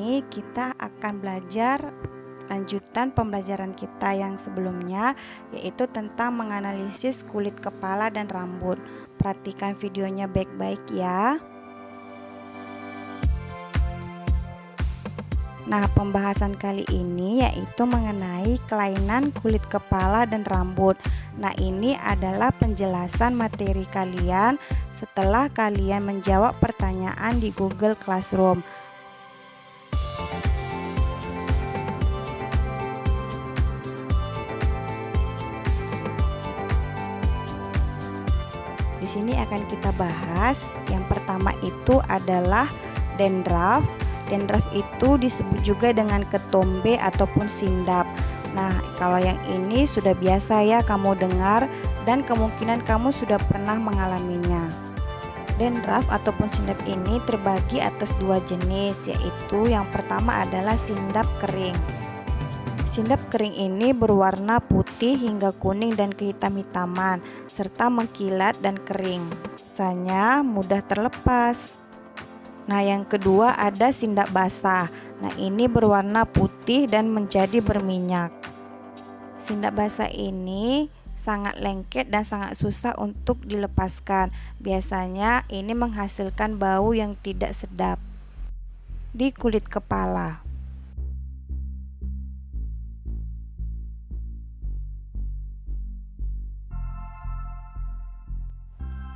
ini kita akan belajar lanjutan pembelajaran kita yang sebelumnya, yaitu tentang menganalisis kulit kepala dan rambut. Perhatikan videonya baik-baik ya. Nah, pembahasan kali ini yaitu mengenai kelainan kulit kepala dan rambut. Nah, ini adalah penjelasan materi kalian setelah kalian menjawab pertanyaan di Google Classroom. Di sini akan kita bahas yang pertama itu adalah dandruff. Dandruff itu disebut juga dengan ketombe ataupun sindap. Nah, kalau yang ini sudah biasa ya kamu dengar dan kemungkinan kamu sudah pernah mengalaminya. Dandruff ataupun sindap ini terbagi atas dua jenis, yaitu yang pertama adalah sindap kering. Sindap kering ini berwarna putih hingga kuning dan kehitam-hitaman serta mengkilat dan kering. Biasanya mudah terlepas. Nah, yang kedua ada sindap basah. Nah, ini berwarna putih dan menjadi berminyak. Sindap basah ini sangat lengket dan sangat susah untuk dilepaskan. Biasanya ini menghasilkan bau yang tidak sedap di kulit kepala.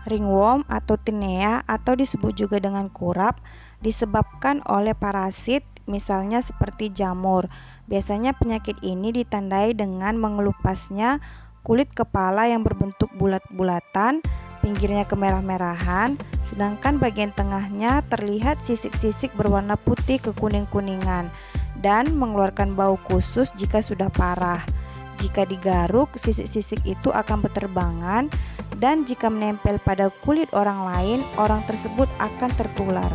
Ringworm atau tinea atau disebut juga dengan kurap disebabkan oleh parasit, misalnya seperti jamur. Biasanya penyakit ini ditandai dengan mengelupasnya kulit kepala yang berbentuk bulat-bulatan, pinggirnya kemerah-merahan, sedangkan bagian tengahnya terlihat sisik-sisik berwarna putih kekuning-kuningan dan mengeluarkan bau khusus jika sudah parah. Jika digaruk, sisik-sisik itu akan berterbangan dan jika menempel pada kulit orang lain, orang tersebut akan tertular.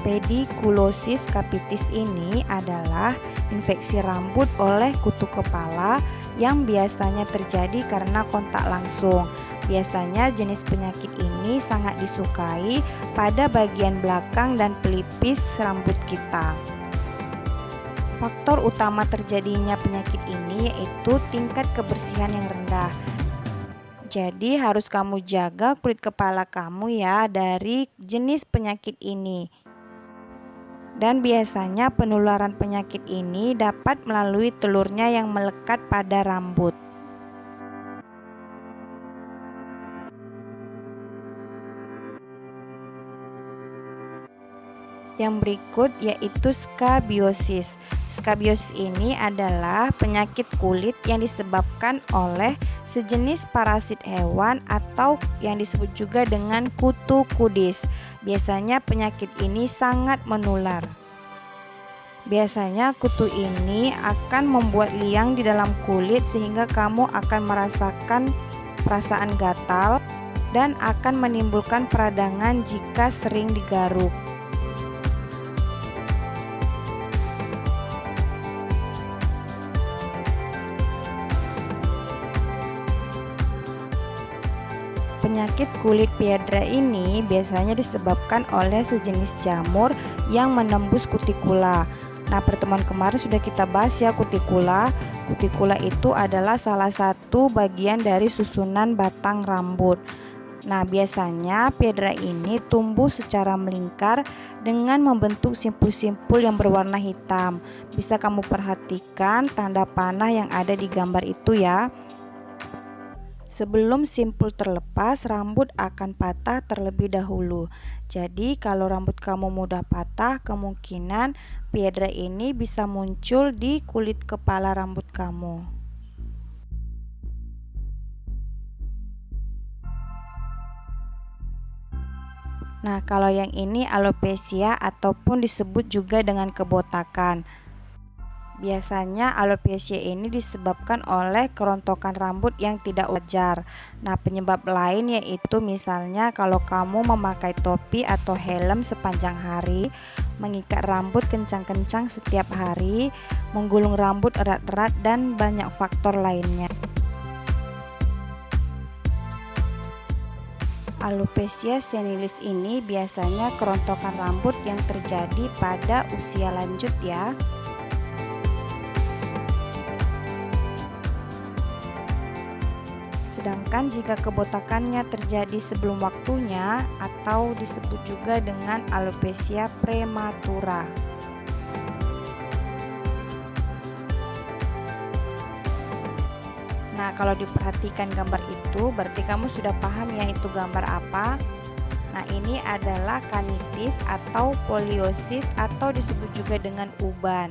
Pediculosis capitis ini adalah infeksi rambut oleh kutu kepala yang biasanya terjadi karena kontak langsung. Biasanya jenis penyakit ini sangat disukai pada bagian belakang dan pelipis rambut kita. Faktor utama terjadinya penyakit ini yaitu tingkat kebersihan yang rendah. Jadi harus kamu jaga kulit kepala kamu ya dari jenis penyakit ini. Dan biasanya penularan penyakit ini dapat melalui telurnya yang melekat pada rambut. Yang berikut yaitu skabiosis. Skabiosis ini adalah penyakit kulit yang disebabkan oleh sejenis parasit hewan atau yang disebut juga dengan kutu kudis. Biasanya penyakit ini sangat menular. Biasanya kutu ini akan membuat liang di dalam kulit sehingga kamu akan merasakan perasaan gatal dan akan menimbulkan peradangan jika sering digaruk. Penyakit kulit piedra ini biasanya disebabkan oleh sejenis jamur yang menembus kutikula. Nah, pertemuan kemarin sudah kita bahas ya kutikula. Kutikula itu adalah salah satu bagian dari susunan batang rambut. Nah, biasanya piedra ini tumbuh secara melingkar dengan membentuk simpul-simpul yang berwarna hitam. Bisa kamu perhatikan tanda panah yang ada di gambar itu ya. Sebelum simpul terlepas, rambut akan patah terlebih dahulu. Jadi kalau rambut kamu mudah patah, kemungkinan piedra ini bisa muncul di kulit kepala rambut kamu. Nah, kalau yang ini alopecia ataupun disebut juga dengan kebotakan. Biasanya alopecia ini disebabkan oleh kerontokan rambut yang tidak wajar. Nah, penyebab lain yaitu misalnya kalau kamu memakai topi atau helm sepanjang hari, mengikat rambut kencang-kencang setiap hari, menggulung rambut erat-erat, dan banyak faktor lainnya. Alopecia senilis ini biasanya kerontokan rambut yang terjadi pada usia lanjut ya. Sedangkan jika kebotakannya terjadi sebelum waktunya atau disebut juga dengan alopecia prematura. Nah, kalau diperhatikan gambar itu berarti kamu sudah paham ya itu gambar apa. Nah, ini adalah kanitis atau poliosis atau disebut juga dengan uban.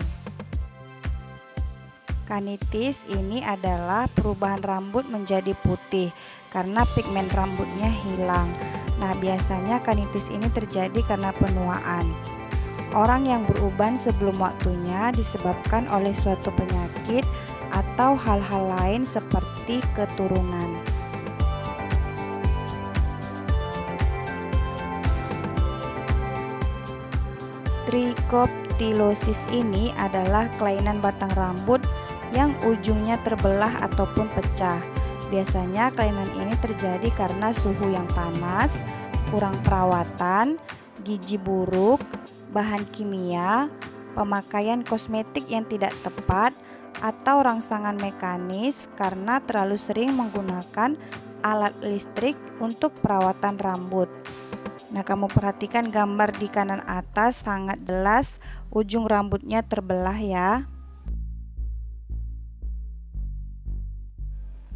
Kanitis ini adalah perubahan rambut menjadi putih karena pigmen rambutnya hilang. Nah, biasanya kanitis ini terjadi karena penuaan. Orang yang beruban sebelum waktunya disebabkan oleh suatu penyakit atau hal-hal lain seperti keturunan. Trikoptilosis ini adalah kelainan batang rambut yang ujungnya terbelah ataupun pecah. Biasanya kelainan ini terjadi karena suhu yang panas, kurang perawatan, gizi buruk, bahan kimia, pemakaian kosmetik yang tidak tepat, atau rangsangan mekanis karena terlalu sering menggunakan alat listrik untuk perawatan rambut. Nah, kamu perhatikan gambar di kanan atas sangat jelas ujung rambutnya terbelah ya.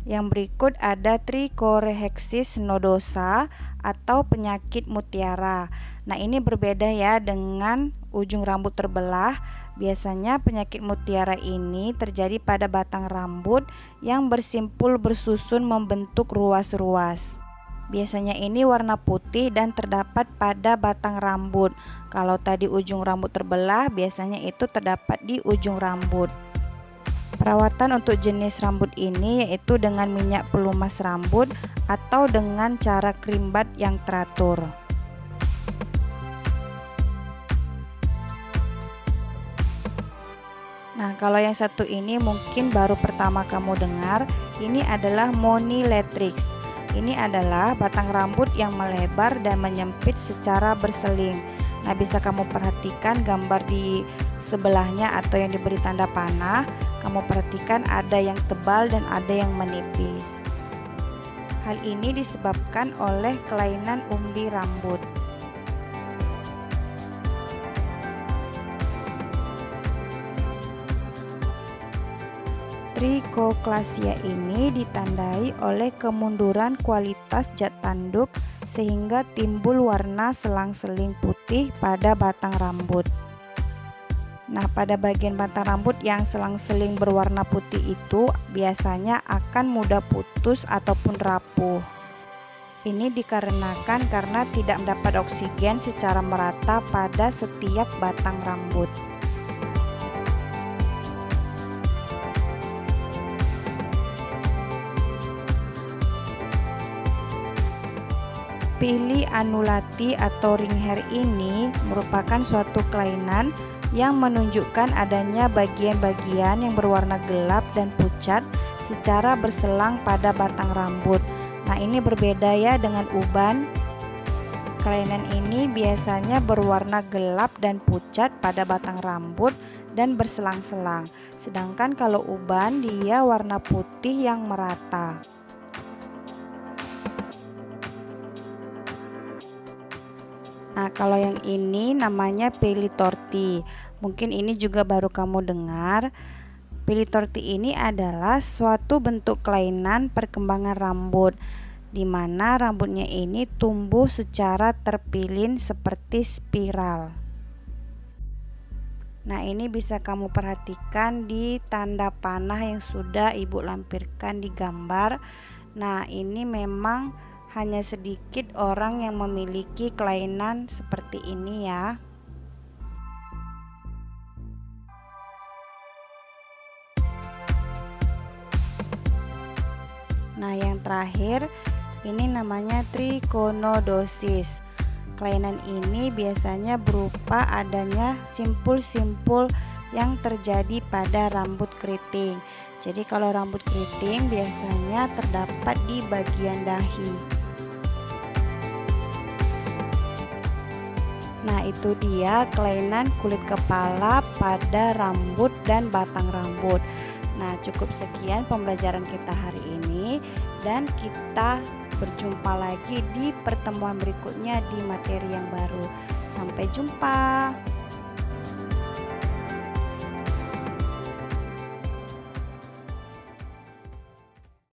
Yang berikut ada trichorrhexis nodosa atau penyakit mutiara. Nah, ini berbeda ya dengan ujung rambut terbelah. Biasanya penyakit mutiara ini terjadi pada batang rambut yang bersimpul bersusun membentuk ruas-ruas. Biasanya ini warna putih dan terdapat pada batang rambut. Kalau tadi ujung rambut terbelah, biasanya itu terdapat di ujung rambut. Perawatan untuk jenis rambut ini yaitu dengan minyak pelumas rambut atau dengan cara krimbat yang teratur. Nah, kalau yang satu ini mungkin baru pertama kamu dengar, ini adalah monilatrix. Ini adalah batang rambut yang melebar dan menyempit secara berseling. Nah, bisa kamu perhatikan gambar di sebelahnya atau yang diberi tanda panah. Kamu perhatikan ada yang tebal dan ada yang menipis. Hal ini disebabkan oleh kelainan umbi rambut. Trichoklasia ini ditandai oleh kemunduran kualitas zat tanduk sehingga timbul warna selang-seling putih pada batang rambut. Nah, pada bagian batang rambut yang selang-seling berwarna putih itu biasanya akan mudah putus ataupun rapuh. Ini dikarenakan karena tidak mendapat oksigen secara merata pada setiap batang rambut. Pili annulati atau ring hair ini merupakan suatu kelainan yang menunjukkan adanya bagian-bagian yang berwarna gelap dan pucat secara berselang pada batang rambut. Nah, ini berbeda ya dengan uban. Kelainan ini biasanya berwarna gelap dan pucat pada batang rambut dan berselang-selang. Sedangkan kalau uban dia warna putih yang merata. Nah, kalau yang ini namanya peli-torti. Mungkin ini juga baru kamu dengar. Peli-torti ini adalah suatu bentuk kelainan perkembangan rambut di mana rambutnya ini tumbuh secara terpilin seperti spiral. Nah, ini bisa kamu perhatikan di tanda panah yang sudah Ibu lampirkan di gambar. Nah, ini memang hanya sedikit orang yang memiliki kelainan seperti ini ya. Nah, yang terakhir ini namanya trichotillomaniasis. Kelainan ini biasanya berupa adanya simpul-simpul yang terjadi pada rambut keriting. Jadi kalau rambut keriting biasanya terdapat di bagian dahi. Nah, itu dia kelainan kulit kepala pada rambut dan batang rambut. Nah, cukup sekian pembelajaran kita hari ini, dan kita berjumpa lagi di pertemuan berikutnya di materi yang baru. Sampai jumpa.